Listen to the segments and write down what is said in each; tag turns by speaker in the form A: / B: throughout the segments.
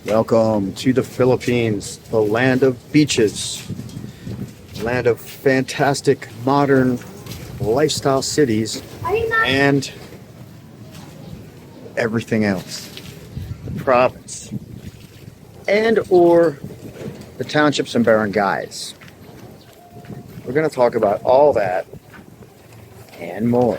A: Welcome to the Philippines, the land of beaches, land of fantastic modern lifestyle cities, and everything else. The province, and or the townships and barangays. We're going to talk about all that and more.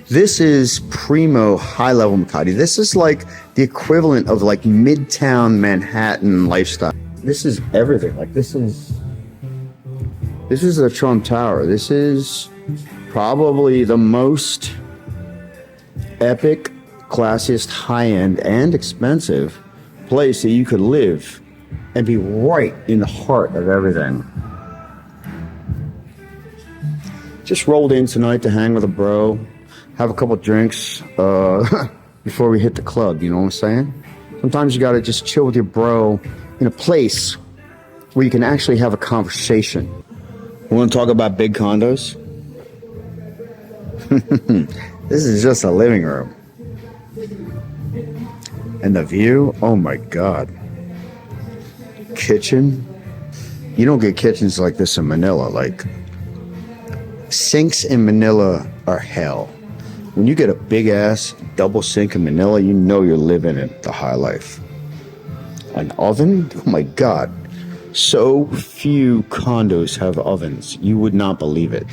A: This is primo high-level Makati. This is like the equivalent of like midtown Manhattan lifestyle. This is everything. Like this is the Trump Tower. This is probably the most epic, classiest, high-end, and expensive place that you could live and be right in the heart of everything. Just rolled in tonight to hang with a bro, have a couple drinks before we hit the club, you know what I'm saying? Sometimes you gotta just chill with your bro in a place where you can actually have a conversation. We wanna talk about big condos? This is just a living room. And the view, oh my God. Kitchen. You don't get kitchens like this in Manila. Like, sinks in Manila are hell. When you get a big ass double sink in Manila, you know you're living it the high life. An oven? Oh my God. So few condos have ovens. You would not believe it.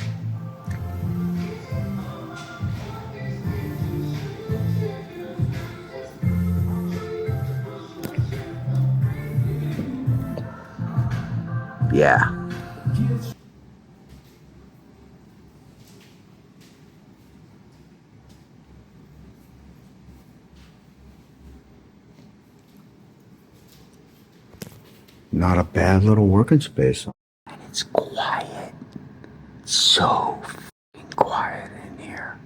A: Yeah. Not a bad little working space. It's quiet. So f***ing quiet in here.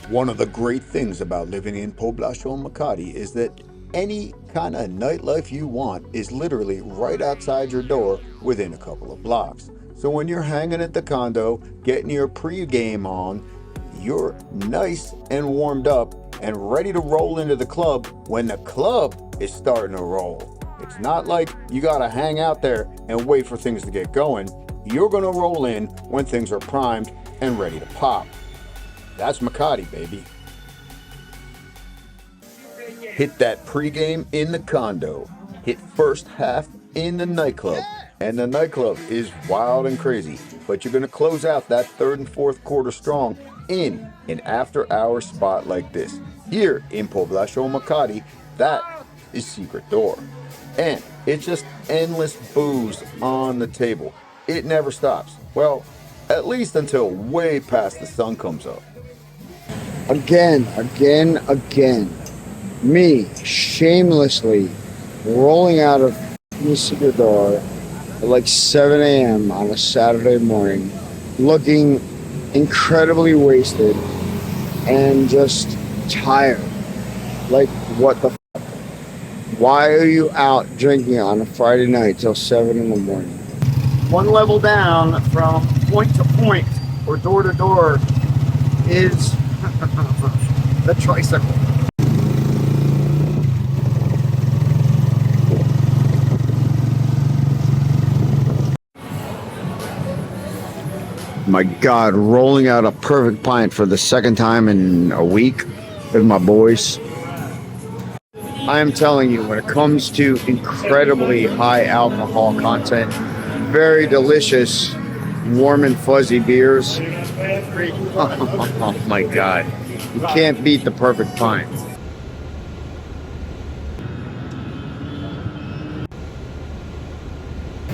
A: One of the great things about living in Poblacion Makati is that any kind of nightlife you want is literally right outside your door within a couple of blocks. So when you're hanging at the condo, getting your pre-game on, you're nice and warmed up and ready to roll into the club when the club is starting to roll. It's not like you gotta hang out there and wait for things to get going. You're gonna roll in when things are primed and ready to pop. That's Makati, baby. Hit that pregame in the condo. Hit first half in the nightclub. And the nightclub is wild and crazy. But you're gonna close out that third and fourth quarter strong in an after-hour spot like this. Here in Poblacion Makati, that is Secret Door. And it's just endless booze on the table. It never stops. Well, at least until way past the sun comes up. Again. Me, shamelessly rolling out of Secret Door at like 7 a.m. on a Saturday morning, looking incredibly wasted and just tired. Like, what the fuck? Why are you out drinking on a Friday night till 7 in the morning? One level down from point to point or door to door is the tricycle. My God, rolling out a perfect pint for the second time in a week with my boys. I am telling you, when it comes to incredibly high alcohol content, very delicious, warm and fuzzy beers, oh my God, you can't beat the perfect pint.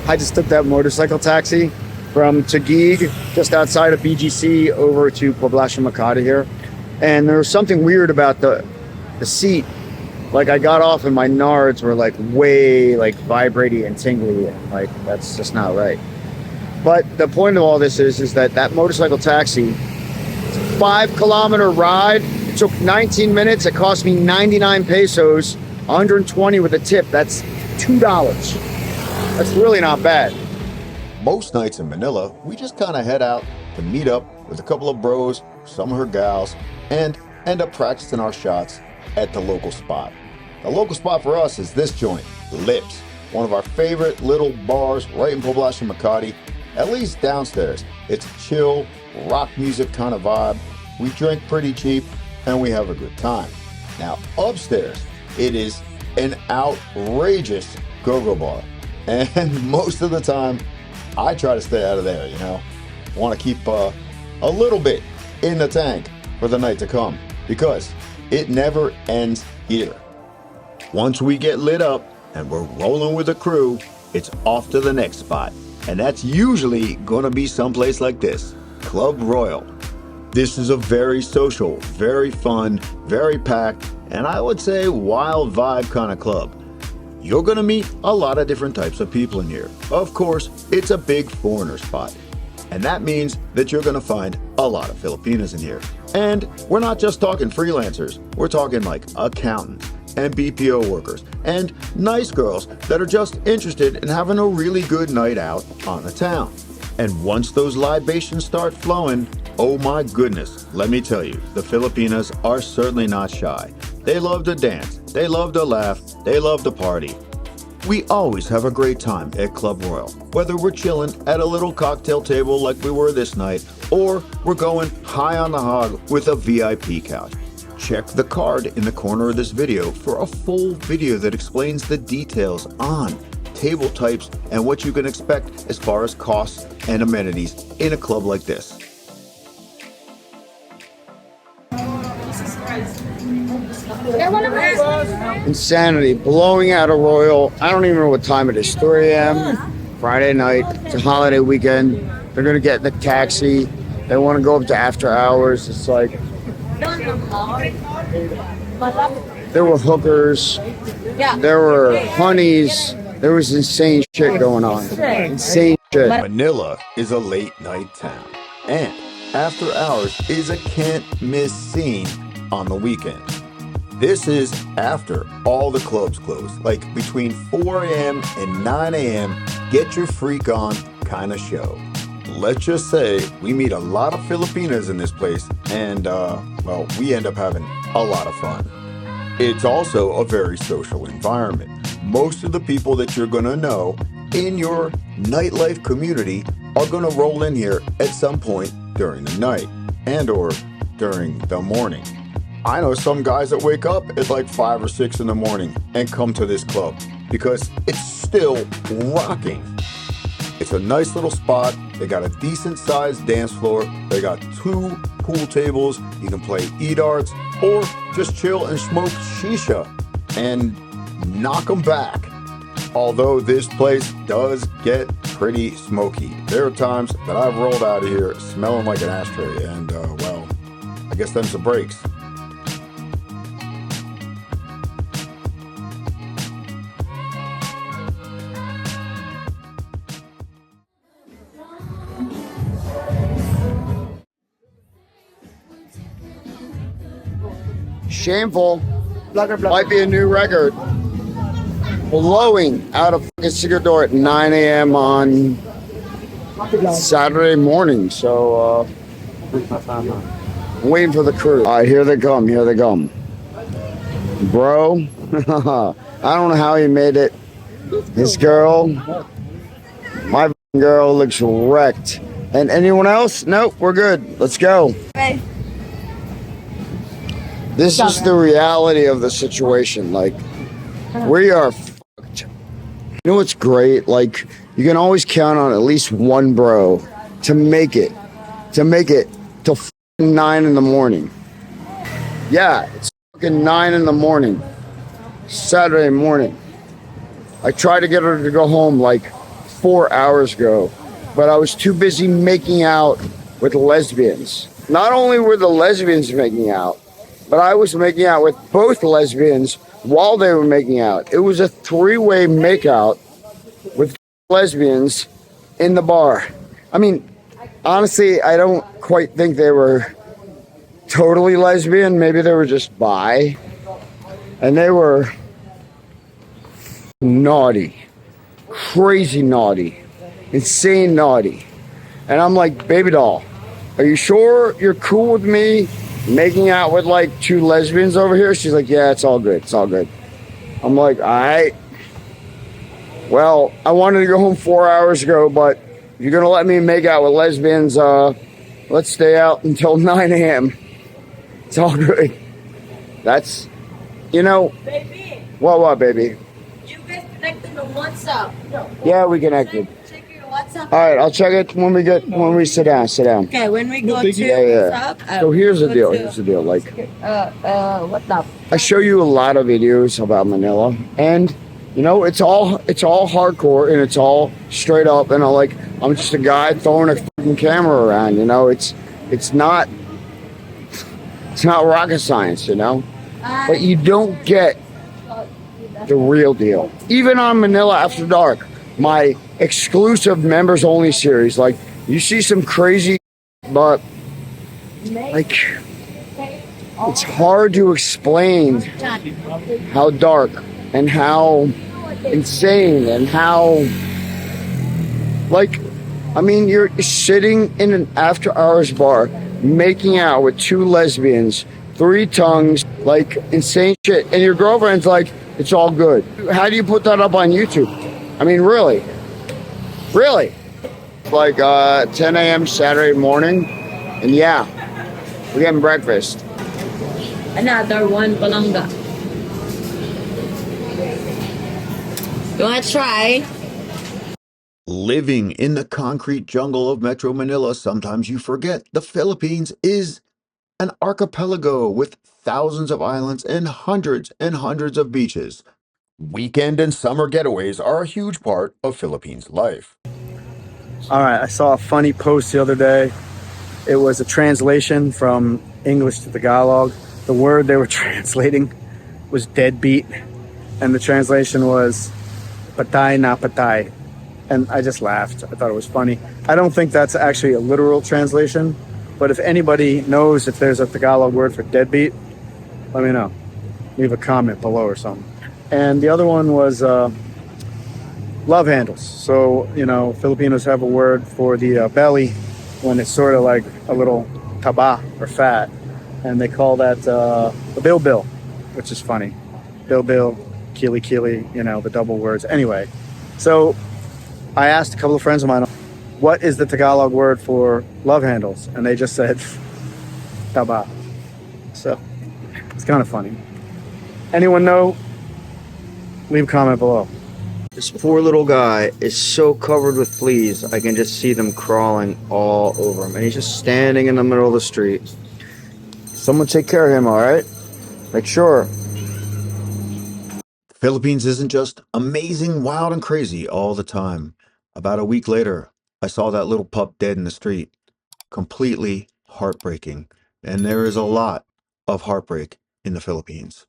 A: I just took that motorcycle taxi from Taguig, just outside of BGC, over to Poblacion Makati here. And there was something weird about the seat. Like, I got off and my nards were like way like vibrating and tingly, and like that's just not right. But the point of all this is that motorcycle taxi, 5-kilometer ride, it took 19 minutes, it cost me 99 pesos, 120 with a tip. That's $2. That's really not bad. Most nights in Manila, we just kind of head out to meet up with a couple of bros, some of her gals, and end up practicing our shots at the local spot. The local spot for us is this joint, Lips, one of our favorite little bars right in Poblacion, Makati, at least downstairs. It's chill, rock music kind of vibe. We drink pretty cheap and we have a good time. Now upstairs, it is an outrageous go-go bar. And most of the time, I try to stay out of there, you know. Want to keep a little bit in the tank for the night to come because it never ends here. Once we get lit up and we're rolling with the crew, it's off to the next spot. And that's usually gonna be someplace like this, Club Royal. This is a very social, very fun, very packed, and I would say wild vibe kind of club. You're gonna meet a lot of different types of people in here. Of course, it's a big foreigner spot. And that means that you're gonna find a lot of Filipinas in here. And we're not just talking freelancers, we're talking like accountants and BPO workers and nice girls that are just interested in having a really good night out on the town. And once those libations start flowing, oh my goodness, let me tell you, the Filipinas are certainly not shy. They love to dance, they love to laugh, they love to party. We always have a great time at Club Royal, whether we're chilling at a little cocktail table like we were this night, or we're going high on the hog with a VIP couch. Check the card in the corner of this video for a full video that explains the details on table types and what you can expect as far as costs and amenities in a club like this.
B: Insanity, blowing out a Royal. I don't even know what time it is, 3 a.m. Friday night. It's a holiday weekend. They're gonna get in the taxi. They want to go up to after hours. It's like there were hookers, there were honeys, there was insane shit going on. Insane shit.
A: Manila is a late night town, and after hours is a can't miss scene on the weekend. This is after all the clubs close, like between 4 a.m. and 9 a.m. get your freak on kind of show. Let's just say we meet a lot of Filipinas in this place, and well, we end up having a lot of fun. It's also a very social environment. Most of the people that you're gonna know in your nightlife community are gonna roll in here at some point during the night and or during the morning. I know some guys that wake up at like 5 or 6 in the morning and come to this club because it's still rocking. It's a nice little spot. They got a decent sized dance floor. They got 2 pool tables. You can play e-darts or just chill and smoke shisha and knock them back. Although this place does get pretty smoky. There are times that I've rolled out of here smelling like an ashtray, and well, I guess them's the breaks.
B: Shameful. Might be a new record. Blowing out a fucking secret door at 9 a.m. on Saturday morning. So, I'm waiting for the crew. All right, here they come. Here they come. Bro, I don't know how he made it. His girl, my girl looks wrecked. And anyone else? Nope, we're good. Let's go.
C: Bye.
B: This is the reality of the situation. Like, we are fucked. You know what's great? Like, you can always count on at least one bro to make it till 9 in the morning. Yeah, it's fucking 9 in the morning, Saturday morning. I tried to get her to go home like 4 hours ago, but I was too busy making out with lesbians. Not only were the lesbians making out, but I was making out with both lesbians while they were making out. It was a 3-way makeout with lesbians in the bar. I mean, honestly, I don't quite think they were totally lesbian. Maybe they were just bi. And they were naughty, crazy naughty, insane naughty. And I'm like, baby doll, are you sure you're cool with me making out with like two lesbians over here. She's like, yeah, it's all good. It's all good. I'm like, all right. Well, I wanted to go home 4 hours ago, but if you're going to let me make out with lesbians, let's stay out until 9 a.m. It's all good. That's, you know.
C: Baby,
B: What, baby?
C: you guys connected on WhatsApp. No.
B: Yeah, we connected.
C: Check your WhatsApp.
B: All right, I'll check it when we sit down. Sit down.
C: Okay, when we go to
B: Yeah.
C: WhatsApp.
B: So here's the deal. Here's the deal. Like,
C: What up?
B: I show you a lot of videos about Manila, and you know, it's all hardcore and it's all straight up. And I'm just a guy throwing a fucking camera around. You know, it's not rocket science. You know, but you don't get the real deal. Even on Manila After Dark, my exclusive members only series, like you see some crazy, but like it's hard to explain how dark and how insane and how, like, I mean, you're sitting in an after hours bar making out with two lesbians, 3 tongues, like insane shit, and your girlfriend's like, it's all good. How do you put that up on YouTube? I mean, really? Like 10 a.m. Saturday morning, and yeah, we're getting breakfast.
C: Another one, palangga. You wanna try?
D: Living in the concrete jungle of Metro Manila, sometimes you forget the Philippines is an archipelago with thousands of islands and hundreds of beaches. Weekend and summer getaways are a huge part of Philippines life.
A: All right, I saw a funny post the other day. It was a translation from English to Tagalog. The word they were translating was deadbeat, and the translation was patay na patay. And I just laughed. I thought it was funny. I don't think that's actually a literal translation, but if anybody knows if there's a Tagalog word for deadbeat, let me know. Leave a comment below or something. And the other one was love handles. So, you know, Filipinos have a word for the belly when it's sort of like a little taba or fat. And they call that a bill, which is funny. Bill, kili, you know, the double words. Anyway, so I asked a couple of friends of mine, what is the Tagalog word for love handles? And they just said taba. So it's kind of funny. Anyone know? Leave a comment below. This poor little guy is so covered with fleas, I can just see them crawling all over him. And he's just standing in the middle of the street. Someone take care of him, all right? Like, sure.
D: The Philippines isn't just amazing, wild, and crazy all the time. About a week later, I saw that little pup dead in the street. Completely heartbreaking. And there is a lot of heartbreak in the Philippines.